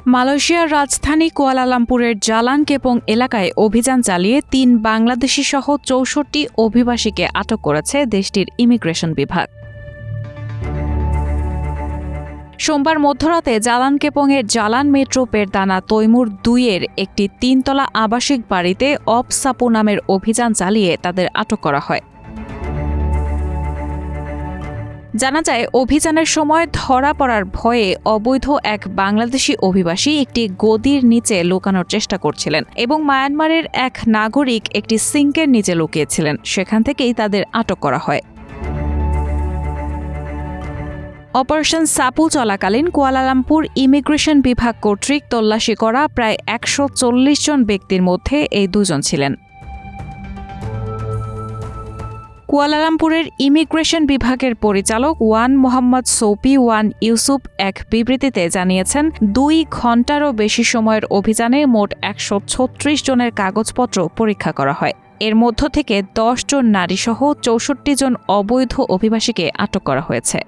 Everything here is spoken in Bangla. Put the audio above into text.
মালয়েশিয়ার রাজধানী কুয়ালালামপুরের জালান কেপং এলাকায় অভিযান চালিয়ে ৩ বাংলাদেশি সহ ৬৪ অভিবাসীকে আটক করেছে দেশটির ইমিগ্রেশন বিভাগ। সোমবার মধ্যরাতে জালান কেপংয়ের জালান মেট্রো পেরদানা তৈমুর ২-এর একটি ৩-তলা আবাসিক বাড়িতে অপসাপু নামের অভিযান চালিয়ে তাদের আটক করা হয়। জানা যায়, অভিযানের সময় ধরা পড়ার ভয়ে অবৈধ এক বাংলাদেশি অভিবাসী একটি গদির নিচে লুকানোর চেষ্টা করছিলেন এবং মায়ানমারের এক নাগরিক একটি সিঙ্কের নিচে লুকিয়েছিলেন। সেখান থেকেই তাদের আটক করা হয়। অপারেশন সাপু চলাকালীন কুয়ালালামপুর ইমিগ্রেশন বিভাগ কর্তৃক তল্লাশি করা প্রায় ১৪০ জন ব্যক্তির মধ্যে এই ২ জন ছিলেন। কুয়ালালামপুরের ইমিগ্রেশন বিভাগের পরিচালক ওয়ান মোহাম্মদ সৌপি ওয়ান ইউসুফ এক বিবৃতিতে জানিয়েছেন, ২ ঘণ্টারও বেশি সময়ের অভিযানে মোট ১৩৬ জনের কাগজপত্র পরীক্ষা করা হয়। এর মধ্য থেকে ১০ জন নারীসহ ৬৪ জন অবৈধ অভিবাসীকে আটক করা হয়েছে।